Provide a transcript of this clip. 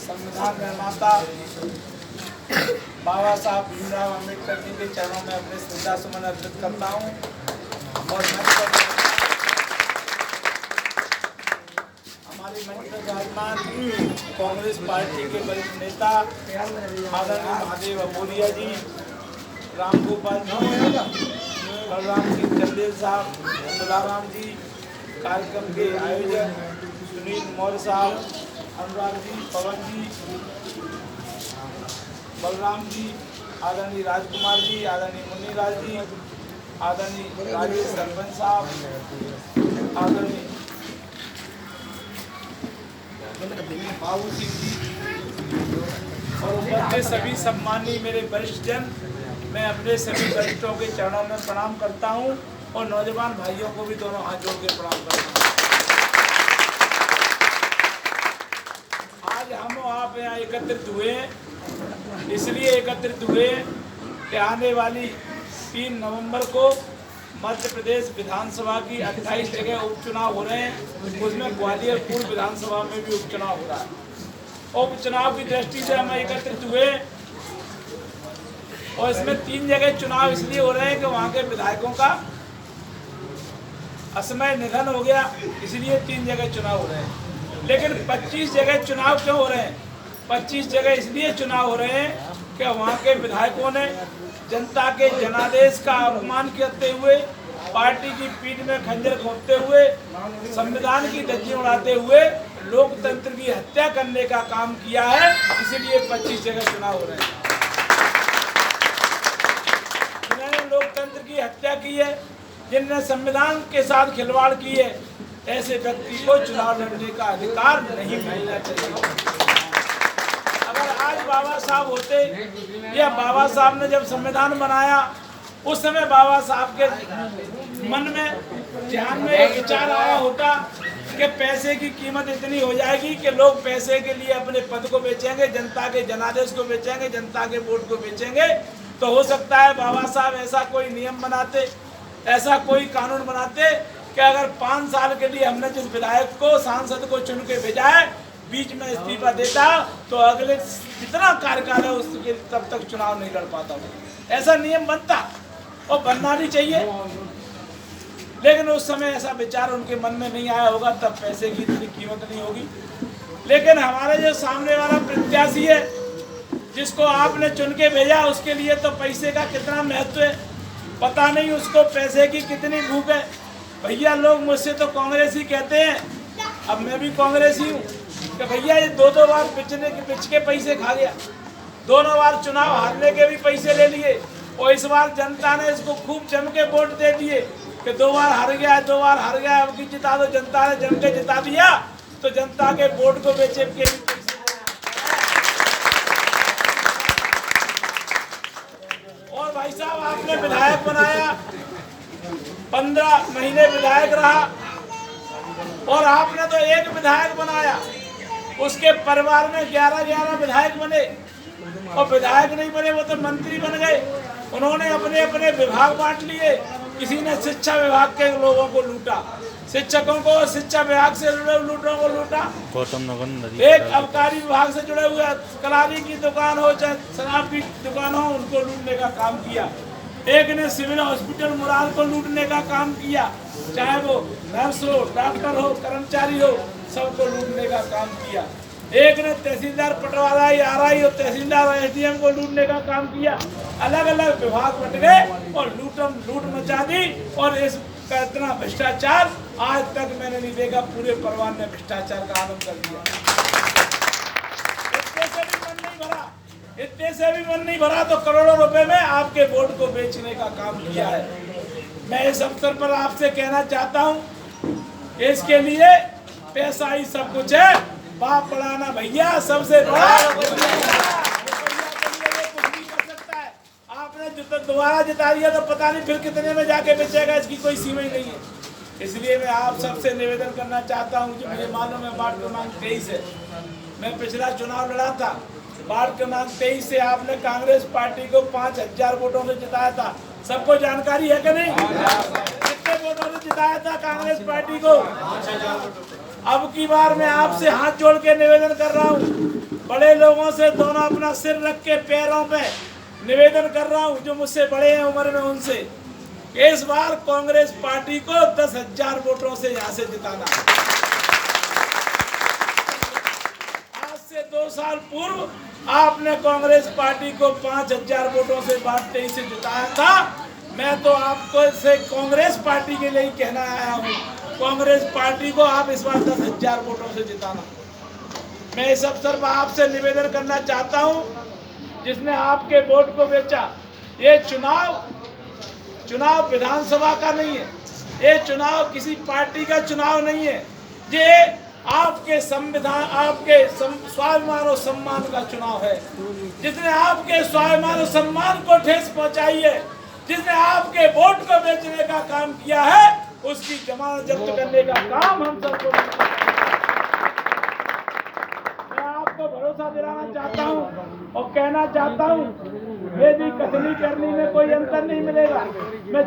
संविधान निर्माता बाबा साहब भीमराव अम्बेडकर जी के चरणों में अपने श्रद्धा सुमन अर्पित करता हूँ और हमारी मंच में विराजमान कांग्रेस पार्टी के वरिष्ठ नेता आदरणीय महादेव अबोलिया जी, राम गोपाल जी, बलराम सिंह चंदेल साहब, तुलाराम जी, कार्यक्रम के आयोजक सुनील मौर्य साहब, अनुराग जी, पवन जी, बलराम जी, आदरणीय राजकुमार जी, आदरणीय मुन्नीलाल जी, आदरणीय राजेश सरपंच साहब, आदरणीय बाबू सिंह जी और उपस्थित सभी सम्मानीय मेरे वरिष्ठ जन, मैं अपने सभी वरिष्ठों के चरणों में प्रणाम करता हूं और नौजवान भाइयों को भी दोनों हाथ जोड़ के प्रणाम करता हूं। आज हम आप यहाँ एकत्रित हुए, इसलिए एकत्रित हुए कि आने वाली 3 नवंबर को मध्य प्रदेश विधानसभा की 28 जगह उपचुनाव हो रहे हैं, उसमें ग्वालियर पूर्व विधानसभा में भी उपचुनाव हो रहा है। उपचुनाव की दृष्टि से हम एकत्रित हुए और इसमें 3 जगह चुनाव इसलिए हो रहे हैं कि वहाँ के विधायकों का असमय निधन हो गया, इसलिए 3 जगह चुनाव हो रहे हैं। लेकिन 25 जगह चुनाव क्यों हो रहे हैं? 25 जगह इसलिए चुनाव हो रहे हैं कि वहाँ के विधायकों ने जनता के जनादेश का अपमान करते हुए, पार्टी की पीठ में खंजर घोंपते हुए, संविधान की धज्जी उड़ाते हुए लोकतंत्र की हत्या करने का काम किया है, इसलिए 25 जगह चुनाव हो रहे हैं। जिन्होंने लोकतंत्र की हत्या की है, जिन्होंने संविधान के साथ खिलवाड़ की है, ऐसे व्यक्ति को चुनाव लड़ने का अधिकार नहीं मिलना चाहिए। अगर आज बाबा साहब होते या बाबा साहब ने जब संविधान बनाया उस समय बाबा साहब के मन में ध्यान में एक विचार आया होता कि पैसे की कीमत इतनी हो जाएगी कि लोग पैसे के लिए अपने पद को बेचेंगे, जनता के जनादेश को बेचेंगे, जनता के वोट को बेचेंगे, तो हो सकता है बाबा साहब ऐसा कोई नियम बनाते, ऐसा कोई कानून बनाते कि अगर 5 साल के लिए हमने जिस विधायक को, सांसद को चुन के भेजा है, बीच में इस्तीफा देता तो अगले कितना कार्यकाल है उसके तब तक चुनाव नहीं लड़ पाता। ऐसा नियम बनता और बनना भी चाहिए, लेकिन उस समय ऐसा विचार उनके मन में नहीं आया होगा, तब पैसे की इतनी कीमत नहीं होगी। लेकिन हमारे जो सामने वाला प्रत्याशी है जिसको आपने चुन के भेजा, उसके लिए तो पैसे का कितना महत्व है, पता नहीं उसको पैसे की कितनी भूख है। भैया लोग मुझसे तो कांग्रेस ही कहते हैं, अब मैं भी कांग्रेस ही हूँ कि भैया ये 2 बार बिच के पैसे खा गया, 2 बार चुनाव हारने के भी पैसे ले लिए और इस बार जनता ने इसको खूब जम के वोट दे दिए कि 2 बार हार गया, 2 बार हार गया, अब की जिता दो। जनता ने जम के जिता दिया तो जनता के वोट को बेचे के भी पैसे। और भाई साहब आपने विधायक बनाया, 15 महीने विधायक रहा और आपने तो एक विधायक बनाया, उसके परिवार में 11 विधायक बने और विधायक नहीं बने वो तो मंत्री बन गए। उन्होंने अपने अपने विभाग बांट लिए, किसी ने शिक्षा विभाग के लोगों को लूटा, शिक्षकों को शिक्षा विभाग से जुड़े लोगों को लूटा, एक आबकारी विभाग से जुड़े हुए कलारी की दुकान हो चाहे शराब की दुकान हो उनको लूटने का काम किया, एक ने सिविल हॉस्पिटल मुरार को लूटने का काम किया, चाहे वो नर्स हो, डॉक्टर हो, कर्मचारी हो, सबको लूटने का काम किया। एक ने तहसीलदार पटवारा आरआई और तहसीलदार एसडीएम को लूटने का काम किया। अलग अलग विभाग बट गए और लूट मचा दी और इसका इतना भ्रष्टाचार आज तक मैंने नहीं देखा। पूरे परिवार ने भ्रष्टाचार का आनंद कर दिया। इतने से भी मन नहीं भरा तो करोड़ों रुपए में आपके वोट को बेचने का काम किया है। मैं इस अवसर पर आपसे कहना चाहता हूँ, इसके लिए पैसा ही सब कुछ है, बाप बढ़ाना भैया सबसे बड़ा कुछ नहीं कर सकता है। आपने दोबारा जिता दिया तो पता नहीं फिर कितने में जाके बेचेगा, इसकी कोई सीमा ही नहीं है। इसलिए मैं आप सबसे निवेदन करना चाहता हूँ, जो मुझे मालूम है वार्ड क्रमांक 23 है, मैं पिछला चुनाव लड़ा था, वार्ड क्रमांक 23 से आपने कांग्रेस पार्टी को 5000 वोटों से जिताया था। सबको जानकारी है कि नहीं? कितने वोटों से जिताया था कांग्रेस पार्टी को? अब की बार मैं आपसे हाथ जोड़ के निवेदन कर रहा हूँ, बड़े लोगों से दोनों अपना सिर रख के पैरों पे निवेदन कर रहा हूँ, जो मुझसे बड़े हैं उम्र में, उनसे इस बार कांग्रेस पार्टी को 10,000 वोटों से यहाँ से जिताना। आज से 2 साल पूर्व आपने कांग्रेस पार्टी को 5,000 वोटों से बांटते से जिताया था। मैं तो आपको से कांग्रेस पार्टी के लिए ही कहना आया हूँ, कांग्रेस पार्टी को आप इस बार 10,000 वोटों से जिताना। मैं इस अवसर पर आपसे निवेदन करना चाहता हूँ, जिसने आपके वोट को बेचा, ये चुनाव विधानसभा का नहीं है, ये चुनाव किसी पार्टी का चुनाव नहीं है, ये आपके संविधान, आपके स्वाभिमान और सम्मान का चुनाव है। जिसने आपके स्वाभिमान और सम्मान को ठेस पहुंचाई है, जिसने आपके वोट को बेचने का काम किया है, उसकी जमानत जब्त करने का काम हम सबको। मैं आपको भरोसा दिलाना चाहता हूँ और कहना चाहता हूँ, ये भी कथनी करने में कोई अंतर नहीं मिलेगा। मैं